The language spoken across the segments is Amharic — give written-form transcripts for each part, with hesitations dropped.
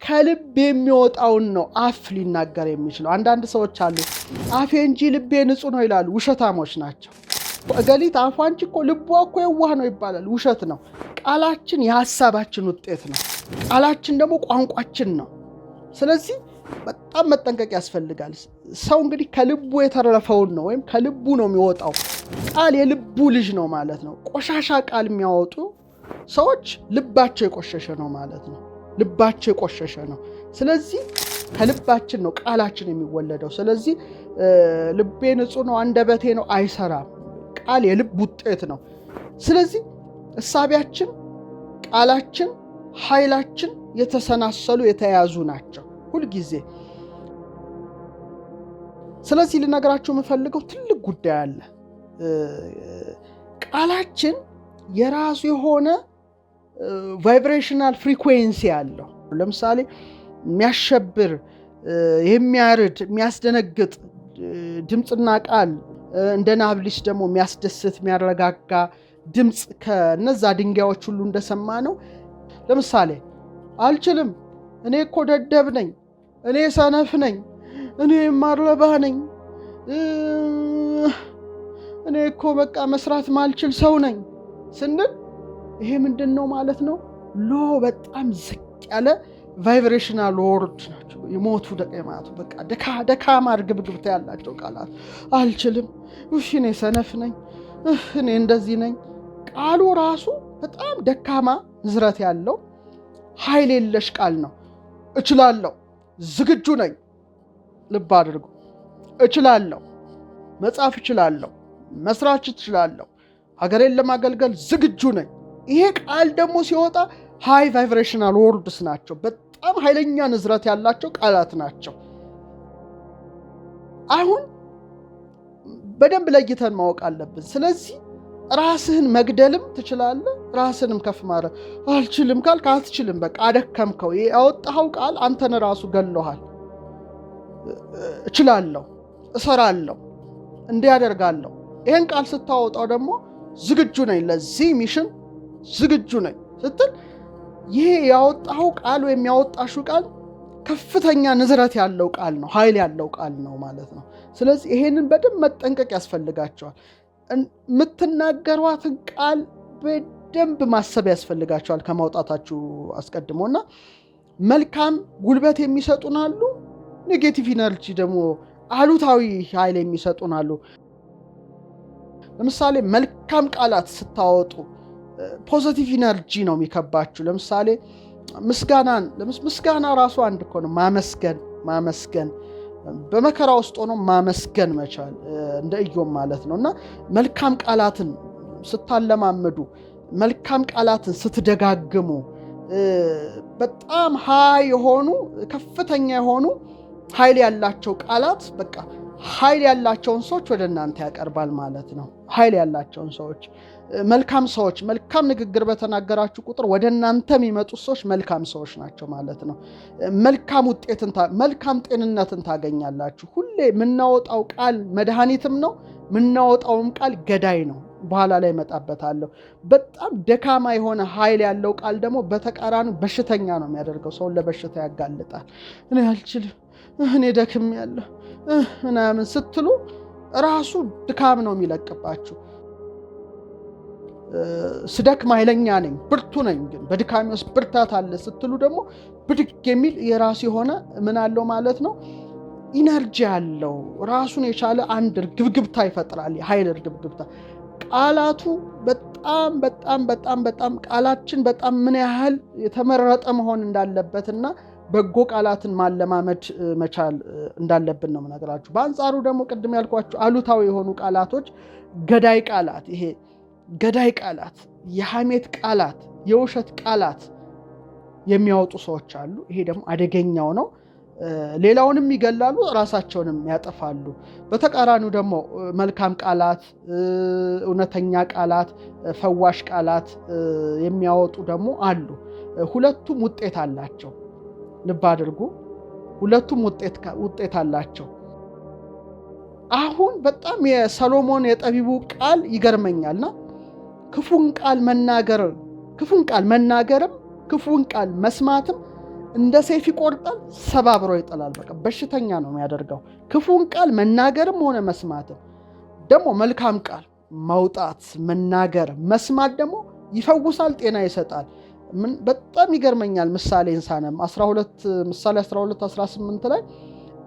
ከልብ የሚወጣውን ነው አፍ ሊናገር የሚችለው። አንዳንድ ሰዎች አሉ አፌ እንጂ ልቤ ንጹህ ነው ይላሉ። ውሸታሞች ናቸው። እገሊት አፏ እንጂ እኮ ልቧ እኮ የዋህ ነው ይባላል። ውሸት ነው። ቃላችን የሐሳባችን ውጤት ነው። ቃላችን ደግሞ ቋንቋችን ነው። ስለዚህ በጣም መጠንቀቅ ያስፈልጋል። ሰው እንግዲህ ከልቡ የተረፈውን ነው ወይም ከልቡ ነው የሚወጣው። ቃል የልቡ ልጅ ነው ማለት ነው። ቆሻሻ ቃል የሚያወጡ ሰዎች ልባቸው የቆሸሸ ነው ማለት ነው። ልባቸው የቆሸሸ ነው። ስለዚህ ከልባችን ነው ቃላችን የሚወለደው። ስለዚህ ልቤ ንጹህ ነው አንደበቴ ነው አይሰራም። ቃል የልብ ውጤት ነው። ስለዚህ እሳቢያችን፣ ቃላችን፣ ኃይላችን የተሰናሰሉ የተያዙ ናቸው ሁልጊዜ። ስለዚህ ልነግራችሁ የምፈልገው ትልቅ ጉዳይ አለ። ቃላችን የራሱ የሆነ ቫይብሬሽናል ፍሪኩዌንሲ አለው። ለምሳሌ የሚያሸብር፣ የሚያርድ፣ የሚያስደነግጥ ድምፅና ቃል እንደ ናብሊስ ደግሞ የሚያስደስት የሚያረጋጋ ድምፅ ከነዛ ድንጋዮች ሁሉ እንደሰማ ነው። ለምሳሌ አልችልም፣ እኔ እኮ ደደብ ነኝ፣ እኔ ሰነፍ ነኝ፣ እኔ ማርለባህ ነኝ፣ እኔ እኮ በቃ መስራት ማልችል ሰው ነኝ ስንል ይሄ ምንድን ነው ማለት ነው? በጣም ዝቅ ያለ ቫይብሬሽናል ወርድ ናቸው። የሞቱ ደቀማቱ በቃ ደካማ እርግብግብታ ያላቸው ቃላት። አልችልም፣ እኔ ሰነፍ ነኝ፣ እኔ እንደዚህ ነኝ። ቃሉ ራሱ በጣም ደካማ ንዝረት ያለው ኃይል የለሽ ቃል ነው። እችላለሁ፣ ዝግጁ ነኝ። ልብ አድርጉ። እችላለሁ፣ መጻፍ እችላለሁ፣ መስራት እችላለሁ፣ ሀገሬን ለማገልገል ዝግጁ ነኝ። ይሄ ቃል ደግሞ ሲወጣ ሃይ ቫይብሬሽናል ወርድስ ናቸው። በጣም ኃይለኛ ንዝረት ያላቸው ቃላት ናቸው። አሁን በደንብ ለይተን ማወቅ አለብን። ስለዚህ ራስህን መግደልም ትችላለህ፣ ራስህንም ከፍ ማድረግ አልችልም ካልክ አትችልም፣ በቃ አደከምከው። ያወጣኸው ቃል አንተን ራሱ ገለሃል። እችላለሁ፣ እሰራለሁ፣ እንዲህ ያደርጋለሁ። ይህን ቃል ስታወጣው ደግሞ ዝግጁ ነኝ፣ ለዚህ ሚሽን ዝግጁ ነኝ ስትል ይሄ ያወጣኸው ቃል ወይም ያወጣሽው ቃል ከፍተኛ ንዝረት ያለው ቃል ነው፣ ኃይል ያለው ቃል ነው ማለት ነው። ስለዚህ ይሄንን በደንብ መጠንቀቅ ያስፈልጋቸዋል። የምትናገሯትን ቃል በደንብ ማሰብ ያስፈልጋቸዋል ከማውጣታችሁ አስቀድሞና መልካም ጉልበት የሚሰጡን አሉ፣ ኔጌቲቭ ኢነርጂ ደግሞ አሉታዊ ኃይል የሚሰጡን አሉ። ለምሳሌ መልካም ቃላት ስታወጡ ፖዚቲቭ ኢነርጂ ነው የሚከባችሁ። ለምሳሌ ምስጋና ራሱ አንድ እኮ ነው። ማመስገን በመከራ ውስጥ ሆኖ ማመስገን መቻል እንደ ኢዮብ ማለት ነው። እና መልካም ቃላትን ስታለማምዱ፣ መልካም ቃላትን ስትደጋግሙ በጣም የሆኑ ከፍተኛ የሆኑ ኃይል ያላቸው ቃላት በቃ ኃይል ያላቸውን ሰዎች ወደ እናንተ ያቀርባል ማለት ነው። ኃይል ያላቸውን ሰዎች፣ መልካም ሰዎች፣ መልካም ንግግር በተናገራችሁ ቁጥር ወደ እናንተ የሚመጡ ሰዎች መልካም ሰዎች ናቸው ማለት ነው። መልካም ውጤትን፣ መልካም ጤንነትን ታገኛላችሁ። ሁሌ የምናወጣው ቃል መድኃኒትም ነው፣ የምናወጣውም ቃል ገዳይ ነው። በኋላ ላይ እመጣበታለሁ። በጣም ደካማ የሆነ ኃይል ያለው ቃል ደግሞ በተቃራኒ በሽተኛ ነው የሚያደርገው፣ ሰውን ለበሽታ ያጋልጣል። እኔ አልችልም፣ እኔ ደክሜያለሁ ምናምን ስትሉ ራሱ ድካም ነው የሚለቅባችሁ። ስደክም ኃይለኛ ነኝ፣ ብርቱ ነኝ፣ ግን በድካሜ ውስጥ ብርታት አለ ስትሉ ደግሞ ብድግ የሚል የራሱ የሆነ ምን አለው ማለት ነው፣ ኢነርጂ አለው። ራሱን የቻለ አንድ እርግብግብታ ይፈጥራል፣ የኃይል እርግብግብታ። ቃላቱ በጣም በጣም በጣም በጣም ቃላችን በጣም ምን ያህል የተመረጠ መሆን እንዳለበትና በጎ ቃላትን ማለማመድ መቻል እንዳለብን ነው የምነግራችሁ። በአንጻሩ ደግሞ ቅድም ያልኳችሁ አሉታዊ የሆኑ ቃላቶች፣ ገዳይ ቃላት፣ ይሄ ገዳይ ቃላት፣ የሐሜት ቃላት፣ የውሸት ቃላት የሚያወጡ ሰዎች አሉ። ይሄ ደግሞ አደገኛው ነው። ሌላውንም ይገላሉ፣ ራሳቸውንም ያጠፋሉ። በተቃራኒው ደግሞ መልካም ቃላት፣ እውነተኛ ቃላት፣ ፈዋሽ ቃላት የሚያወጡ ደግሞ አሉ። ሁለቱም ውጤት አላቸው። ልብ አድርጉ፣ ሁለቱም ውጤት አላቸው። አሁን በጣም የሰሎሞን የጠቢቡ ቃል ይገርመኛልና ክፉን ቃል መናገርም ክፉን ቃል መስማትም እንደ ሰይፍ ይቆርጣል፣ ሰባብሮ ይጥላል። በቃ በሽተኛ ነው የሚያደርገው። ክፉን ቃል መናገርም ሆነ መስማትም ደግሞ መልካም ቃል ማውጣት፣ መናገር፣ መስማት ደግሞ ይፈውሳል፣ ጤና ይሰጣል። በጣም ይገርመኛል። ምሳሌን ሳነም ምሳሌ 12:18 ላይ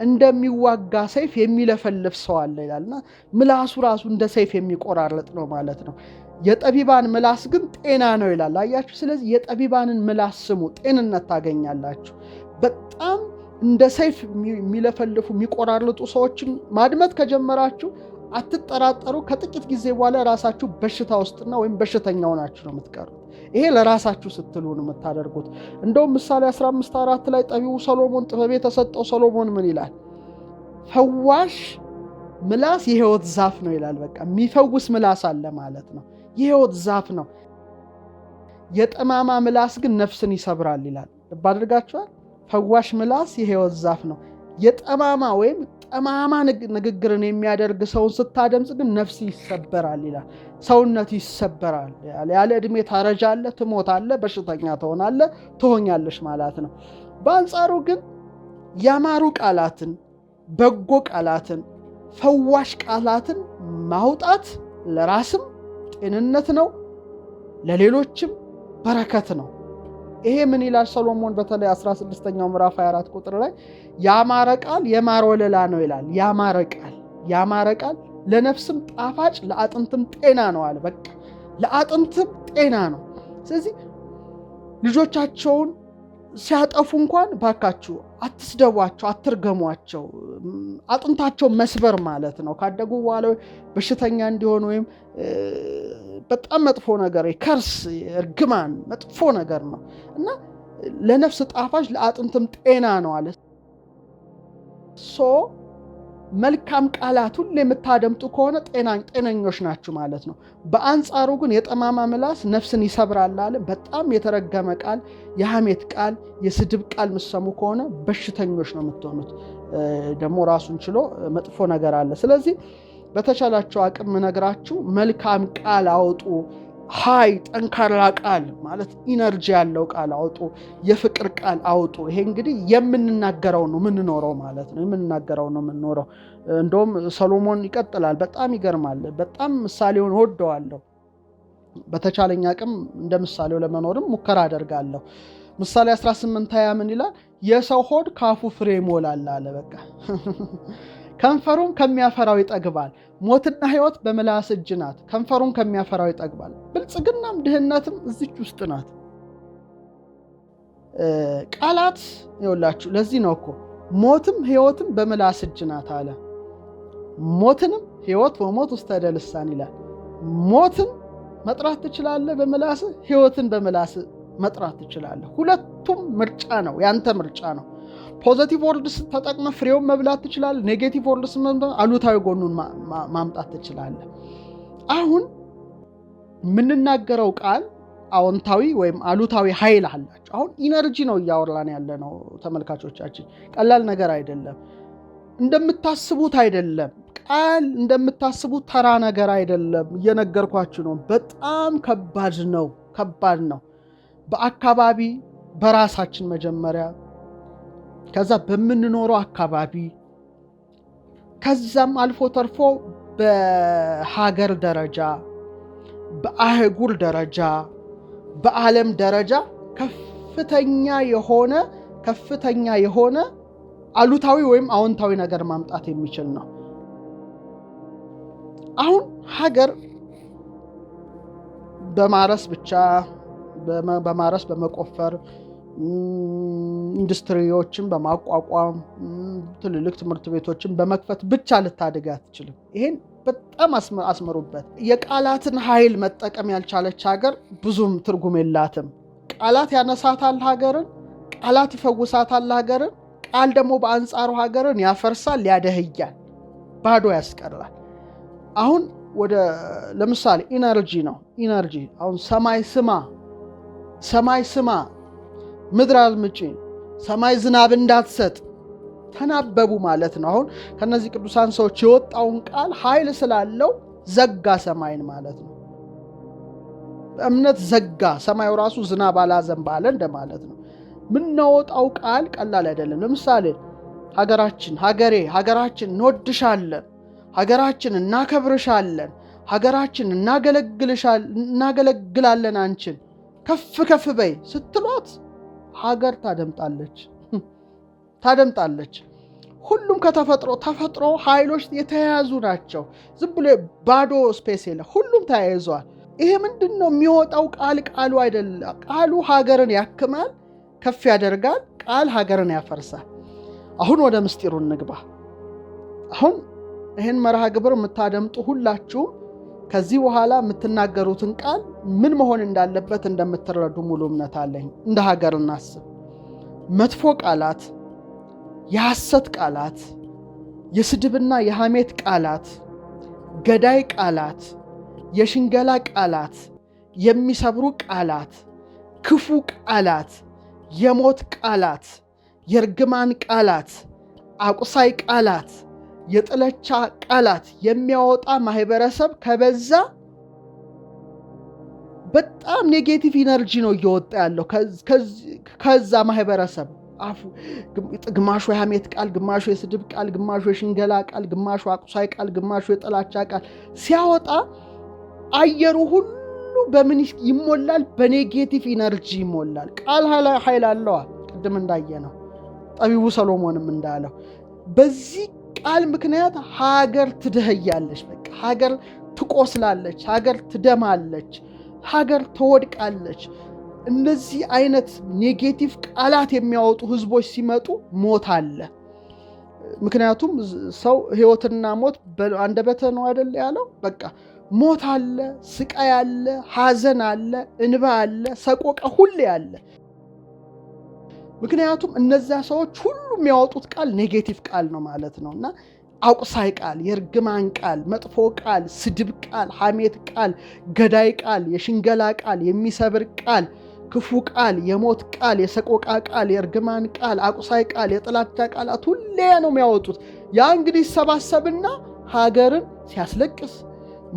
እንደሚዋጋ ሰይፍ የሚለፈልፍ ሰው አለ ይላልና ምላሱ ራሱ እንደ ሰይፍ የሚቆራረጥ ነው ማለት ነው። የጠቢባን ምላስ ግን ጤና ነው ይላል። አያችሁ? ስለዚህ የጠቢባንን ምላስ ስሙ፣ ጤንነት ታገኛላችሁ። በጣም እንደ ሰይፍ የሚለፈልፉ የሚቆራርጡ ሰዎችን ማድመጥ ከጀመራችሁ አትጠራጠሩ፣ ከጥቂት ጊዜ በኋላ ራሳችሁ በሽታ ውስጥና ወይም በሽተኛ ሆናችሁ ነው የምትቀሩት። ይሄ ለራሳችሁ ስትሉ ነው የምታደርጉት። እንደውም ምሳሌ 15:4 ላይ ጠቢቡ ሰሎሞን ጥበብ የተሰጠው ሰሎሞን ምን ይላል? ፈዋሽ ምላስ የሕይወት ዛፍ ነው ይላል። በቃ የሚፈውስ ምላስ አለ ማለት ነው። የሕይወት ዛፍ ነው። የጠማማ ምላስ ግን ነፍስን ይሰብራል ይላል። ልብ አድርጋችኋል? ፈዋሽ ምላስ የሕይወት ዛፍ ነው። የጠማማ ወይም ጠማማ ንግግርን የሚያደርግ ሰውን ስታደምጽ ግን ነፍስ ይሰበራል ይላል። ሰውነት ይሰበራል። ያለ ዕድሜ ታረጃለህ፣ ትሞታለህ፣ በሽተኛ ትሆናለህ፣ ትሆኛለሽ ማለት ነው። በአንጻሩ ግን ያማሩ ቃላትን፣ በጎ ቃላትን፣ ፈዋሽ ቃላትን ማውጣት ለራስም ጤንነት ነው፣ ለሌሎችም በረከት ነው። ይሄ ምን ይላል ሰሎሞን በተለይ 16ኛው ምዕራፍ 24 ቁጥር ላይ ያማረ ቃል የማር ወለላ ነው ይላል። ያማረ ቃል ለነፍስም ጣፋጭ ለአጥንትም ጤና ነው አለ። በቃ ለአጥንትም ጤና ነው። ስለዚህ ልጆቻቸውን ሲያጠፉ እንኳን ባካችሁ አትስደቧቸው፣ አትርገሟቸው። አጥንታቸው መስበር ማለት ነው። ካደጉ በኋላ በሽተኛ እንዲሆን ወይም በጣም መጥፎ ነገር ከርስ፣ እርግማን መጥፎ ነገር ነው እና ለነፍስ ጣፋጭ ለአጥንትም ጤና ነው አለ። መልካም ቃላት ሁሉ የምታደምጡ ከሆነ ጤነኞች ናችሁ ማለት ነው። በአንጻሩ ግን የጠማማ ምላስ ነፍስን ይሰብራል አለ። በጣም የተረገመ ቃል፣ የሐሜት ቃል፣ የስድብ ቃል ምሰሙ ከሆነ በሽተኞች ነው የምትሆኑት። ደግሞ ራሱን ችሎ መጥፎ ነገር አለ። ስለዚህ በተቻላችሁ አቅም ነግራችሁ መልካም ቃል አውጡ። ጠንካራ ቃል ማለት ኢነርጂ ያለው ቃል አውጡ። የፍቅር ቃል አውጡ። ይሄ እንግዲህ የምንናገረው ነው የምንኖረው ማለት ነው። የምንናገረው ነው የምንኖረው። እንደውም ሰሎሞን ይቀጥላል። በጣም ይገርማል። በጣም ምሳሌውን ወደዋለሁ። በተቻለኛ አቅም እንደ ምሳሌው ለመኖርም ሙከራ አደርጋለሁ። ምሳሌ 18:20 ምን ይላል? የሰው ሆድ ካፉ ፍሬ ይሞላል አለ። በቃ ከንፈሩም ከሚያፈራው ይጠግባል። ሞትና ሕይወት በምላስ እጅ ናት። ከንፈሩም ከሚያፈራው ይጠግባል። ብልጽግናም ድህነትም እዚች ውስጥ ናት። ቃላት ይኸውላችሁ፣ ለዚህ ነው እኮ ሞትም ሕይወትም በምላስ እጅ ናት አለ። ሞትንም ሕይወት ወሞት ውስተ እደ ልሳን ይላል። ሞትን መጥራት ትችላለህ በምላስ፣ ሕይወትን በምላስ መጥራት ትችላለህ። ሁለቱም ምርጫ ነው፣ ያንተ ምርጫ ነው። ፖዚቲቭ ወርድስ ተጠቅመህ ፍሬውን መብላት ትችላለህ። ኔጌቲቭ ወርድስ አሉታዊ ጎኑን ማምጣት ትችላለህ። አሁን የምንናገረው ቃል አዎንታዊ ወይም አሉታዊ ኃይል አላቸው። አሁን ኢነርጂ ነው እያወራን ያለ ነው ተመልካቾቻችን። ቀላል ነገር አይደለም። እንደምታስቡት አይደለም። ቃል እንደምታስቡት ተራ ነገር አይደለም። እየነገርኳችሁ ነው። በጣም ከባድ ነው። በአካባቢ በራሳችን መጀመሪያ፣ ከዛ በምንኖረው አካባቢ፣ ከዛም አልፎ ተርፎ በሀገር ደረጃ፣ በአህጉር ደረጃ፣ በዓለም ደረጃ ከፍተኛ የሆነ አሉታዊ ወይም አዎንታዊ ነገር ማምጣት የሚችል ነው። አሁን ሀገር በማረስ ብቻ በማረስ በመቆፈር ኢንዱስትሪዎችን በማቋቋም ትልልቅ ትምህርት ቤቶችን በመክፈት ብቻ ልታድግ አትችልም። ይሄን በጣም አስመሩበት። የቃላትን ኃይል መጠቀም ያልቻለች ሀገር ብዙም ትርጉም የላትም። ቃላት ያነሳታል ሀገርን፣ ቃላት ይፈውሳታል ሀገርን። ቃል ደግሞ በአንጻሩ ሀገርን ያፈርሳል፣ ያደህያል፣ ባዶ ያስቀራል። አሁን ለምሳሌ ኢነርጂ አሁን ሰማይ ስማ ምድር አልምጪ፣ ሰማይ ዝናብ እንዳትሰጥ ተናበቡ ማለት ነው። አሁን ከነዚህ ቅዱሳን ሰዎች የወጣውን ቃል ኃይል ስላለው ዘጋ ሰማይን ማለት ነው። በእምነት ዘጋ። ሰማዩ ራሱ ዝናብ አላዘንብ አለ እንደማለት ነው። ምናወጣው ቃል ቀላል አይደለም። ለምሳሌ ሀገራችን እንወድሻለን፣ ሀገራችን እናከብርሻለን፣ ሀገራችን እናገለግላለን፣ አንቺን ከፍ በይ ስትሏት ሀገር ታደምጣለች። ሁሉም ተፈጥሮ ኃይሎች የተያያዙ ናቸው። ዝም ብሎ ባዶ ስፔስ የለ፣ ሁሉም ተያይዘዋል። ይሄ ምንድነው? የሚወጣው ቃሉ አይደለም። ቃሉ ሀገርን ያክማል፣ ከፍ ያደርጋል። ቃል ሀገርን ያፈርሳል። አሁን ወደ ምስጢሩ እንግባ። አሁን ይህን መርሃ ግብር የምታደምጡ ሁላችሁም ከዚህ በኋላ የምትናገሩትን ቃል ምን መሆን እንዳለበት እንደምትረዱ ሙሉ እምነት አለኝ። እንደ ሀገር እናስብ። መጥፎ ቃላት፣ የሐሰት ቃላት፣ የስድብና የሐሜት ቃላት፣ ገዳይ ቃላት፣ የሽንገላ ቃላት፣ የሚሰብሩ ቃላት፣ ክፉ ቃላት፣ የሞት ቃላት፣ የርግማን ቃላት፣ አቁሳይ ቃላት፣ የጥላቻ ቃላት የሚያወጣ ማህበረሰብ ከበዛ በጣም ኔጌቲቭ ኢነርጂ ነው እየወጣ ያለው ከዛ ማህበረሰብ። አፉ ግማሹ የሐሜት ቃል፣ ግማሹ የስድብ ቃል፣ ግማሹ የሽንገላ ቃል፣ ግማሹ አቁሳይ ቃል፣ ግማሹ የጥላቻ ቃል ሲያወጣ አየሩ ሁሉ በምን ይሞላል? በኔጌቲቭ ኢነርጂ ይሞላል። ቃል ኃይል አለዋ። ቅድም እንዳየነው ጠቢቡ ሰሎሞንም እንዳለው በዚህ ቃል ምክንያት ሀገር ትደህያለች። በቃ ሀገር ትቆስላለች፣ ሀገር ትደማለች፣ ሀገር ትወድቃለች። እነዚህ አይነት ኔጌቲቭ ቃላት የሚያወጡ ህዝቦች ሲመጡ ሞት አለ። ምክንያቱም ሰው ህይወትና ሞት አንደበተ ነው አይደል ያለው? በቃ ሞት አለ፣ ስቃይ አለ፣ ሐዘን አለ፣ እንባ አለ፣ ሰቆቃ ሁሌ አለ። ምክንያቱም እነዚያ ሰዎች ሁሉ የሚያወጡት ቃል ኔጌቲቭ ቃል ነው ማለት ነው። እና አቁሳይ ቃል፣ የርግማን ቃል፣ መጥፎ ቃል፣ ስድብ ቃል፣ ሐሜት ቃል፣ ገዳይ ቃል፣ የሽንገላ ቃል፣ የሚሰብር ቃል፣ ክፉ ቃል፣ የሞት ቃል፣ የሰቆቃ ቃል፣ የርግማን ቃል፣ አቁሳይ ቃል፣ የጥላቻ ቃላት ሁሌ ነው የሚያወጡት። ያ እንግዲህ ይሰባሰብና ሀገርን ሲያስለቅስ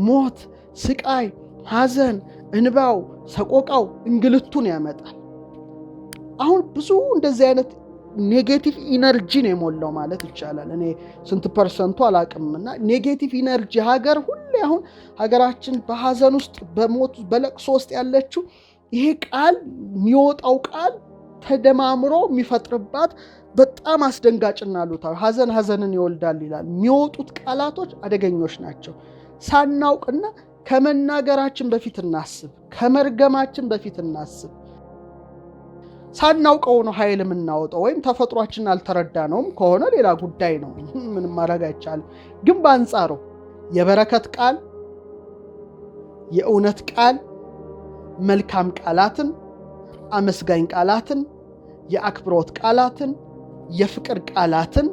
ሞት፣ ስቃይ፣ ሐዘን፣ እንባው፣ ሰቆቃው፣ እንግልቱን ያመጣል። አሁን ብዙ እንደዚህ አይነት ኔጌቲቭ ኢነርጂ ነው የሞላው ማለት ይቻላል። እኔ ስንት ፐርሰንቱ አላቅምና ኔጌቲቭ ኢነርጂ ሀገር ሁሌ አሁን ሀገራችን በሐዘን ውስጥ በሞት በለቅሶ ውስጥ ያለችው ይሄ ቃል የሚወጣው ቃል ተደማምሮ የሚፈጥርባት በጣም አስደንጋጭና አሉታዊ ሐዘንን ይወልዳል ይላል። የሚወጡት ቃላቶች አደገኞች ናቸው። ሳናውቅና ከመናገራችን በፊት እናስብ፣ ከመርገማችን በፊት እናስብ። ሳናውቀው ነው ኃይል የምናወጣው፣ ወይም ተፈጥሯችን አልተረዳነውም ከሆነ ሌላ ጉዳይ ነው፣ ምንም ማድረግ አይቻልም። ግን በአንጻሩ የበረከት ቃል፣ የእውነት ቃል፣ መልካም ቃላትን፣ አመስጋኝ ቃላትን፣ የአክብሮት ቃላትን፣ የፍቅር ቃላትን፣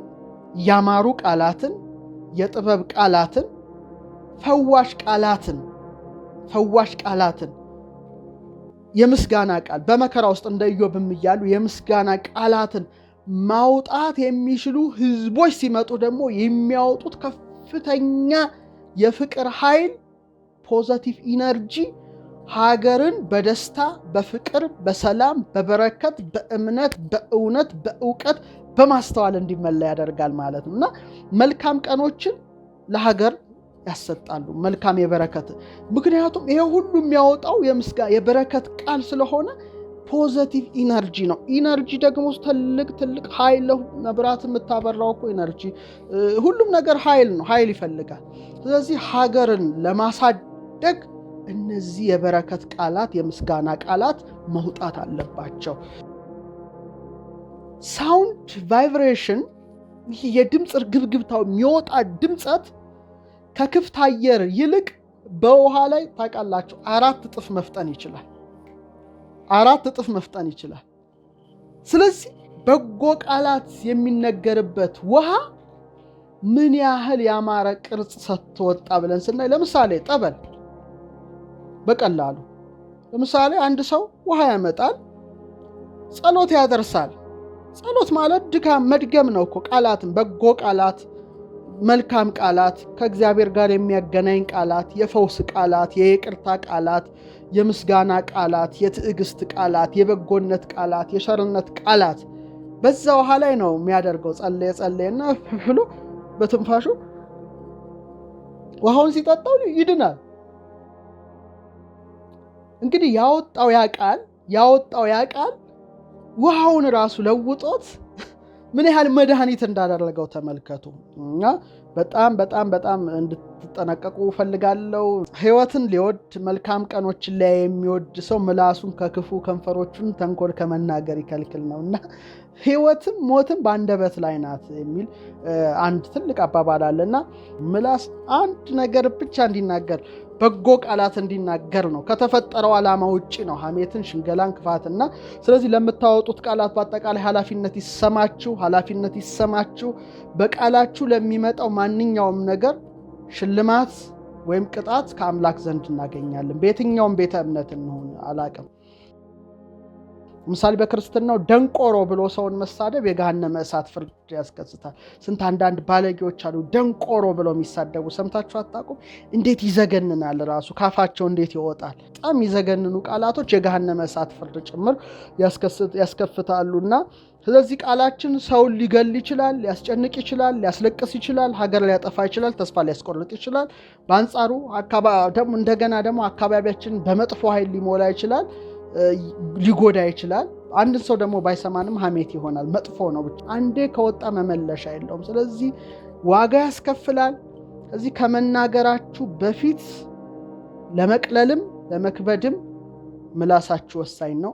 ያማሩ ቃላትን፣ የጥበብ ቃላትን፣ ፈዋሽ ቃላትን፣ የምስጋና ቃል በመከራ ውስጥ እንደ ኢዮብም እያሉ የምስጋና ቃላትን ማውጣት የሚችሉ ህዝቦች ሲመጡ ደግሞ የሚያወጡት ከፍተኛ የፍቅር ኃይል፣ ፖዘቲቭ ኢነርጂ ሀገርን በደስታ፣ በፍቅር፣ በሰላም፣ በበረከት፣ በእምነት፣ በእውነት፣ በእውቀት፣ በማስተዋል እንዲመላ ያደርጋል ማለት ነው እና መልካም ቀኖችን ለሀገር ያሰጣሉ። መልካም የበረከት ምክንያቱም ይሄ ሁሉ የሚያወጣው የበረከት ቃል ስለሆነ ፖዘቲቭ ኢነርጂ ነው። ኢነርጂ ደግሞ ትልቅ ኃይል ነው። መብራት የምታበራው እኮ ኢነርጂ፣ ሁሉም ነገር ኃይል ነው፣ ኃይል ይፈልጋል። ስለዚህ ሀገርን ለማሳደግ እነዚህ የበረከት ቃላት፣ የምስጋና ቃላት መውጣት አለባቸው። ሳውንድ ቫይብሬሽን፣ ይህ የድምፅ ግብግብታው የሚወጣ ድምፀት ከክፍት አየር ይልቅ በውሃ ላይ ታውቃላችሁ 4 እጥፍ መፍጠን ይችላል። ስለዚህ በጎ ቃላት የሚነገርበት ውሃ ምን ያህል ያማረ ቅርጽ ሰጥቶ ወጣ ብለን ስናይ፣ ለምሳሌ ጠበል በቀላሉ ለምሳሌ አንድ ሰው ውሃ ያመጣል፣ ጸሎት ያደርሳል። ጸሎት ማለት ድካም መድገም ነው እኮ ቃላትን፣ በጎ ቃላት መልካም ቃላት፣ ከእግዚአብሔር ጋር የሚያገናኝ ቃላት፣ የፈውስ ቃላት፣ የይቅርታ ቃላት፣ የምስጋና ቃላት፣ የትዕግስት ቃላት፣ የበጎነት ቃላት፣ የቸርነት ቃላት በዛ ውሃ ላይ ነው የሚያደርገው። ጸለየና ብሎ በትንፋሹ ውሃውን ሲጠጣው ይድናል። እንግዲህ ያወጣው ያ ቃል ውሃውን ራሱ ለውጦት ምን ያህል መድኃኒት እንዳደረገው ተመልከቱ። እና በጣም እንድትጠነቀቁ ፈልጋለሁ። ሕይወትን ሊወድ መልካም ቀኖችን ላይ የሚወድ ሰው ምላሱን ከክፉ ከንፈሮቹን ተንኮል ከመናገር ይከልክል ነውና ሕይወትም ሞትም በአንደበት ላይ ናት የሚል አንድ ትልቅ አባባል አለና ምላስ አንድ ነገር ብቻ እንዲናገር በጎ ቃላት እንዲናገር ነው። ከተፈጠረው ዓላማ ውጪ ነው ሐሜትን፣ ሽንገላን፣ ክፋትና። ስለዚህ ለምታወጡት ቃላት በአጠቃላይ ኃላፊነት ይሰማችሁ። በቃላችሁ ለሚመጣው ማንኛውም ነገር ሽልማት ወይም ቅጣት ከአምላክ ዘንድ እናገኛለን። በየትኛውም ቤተ እምነት እንሆን አላቅም። ምሳሌ በክርስትናው ደንቆሮ ብሎ ሰውን መሳደብ የገሃነመ እሳት ፍርድ ያስቀስታል። ስንት አንዳንድ ባለጌዎች አሉ ደንቆሮ ብለው የሚሳደቡ ሰምታችሁ አታውቁም? እንዴት ይዘገንናል! ራሱ ካፋቸው እንዴት ይወጣል! በጣም ይዘገንኑ ቃላቶች የገሃነመ እሳት ፍርድ ጭምር ያስከፍታሉና ስለዚህ ቃላችን ሰውን ሊገል ይችላል፣ ሊያስጨንቅ ይችላል፣ ሊያስለቅስ ይችላል፣ ሀገር ሊያጠፋ ይችላል፣ ተስፋ ሊያስቆርጥ ይችላል። በአንጻሩ ደግሞ አካባቢያችን በመጥፎ ኃይል ሊሞላ ይችላል፣ ሊጎዳ ይችላል። አንድ ሰው ደግሞ ባይሰማንም ሐሜት ይሆናል፣ መጥፎ ነው። ብቻ አንዴ ከወጣ መመለሻ የለውም። ስለዚህ ዋጋ ያስከፍላል። ስለዚህ ከመናገራችሁ በፊት ለመቅለልም ለመክበድም ምላሳችሁ ወሳኝ ነው።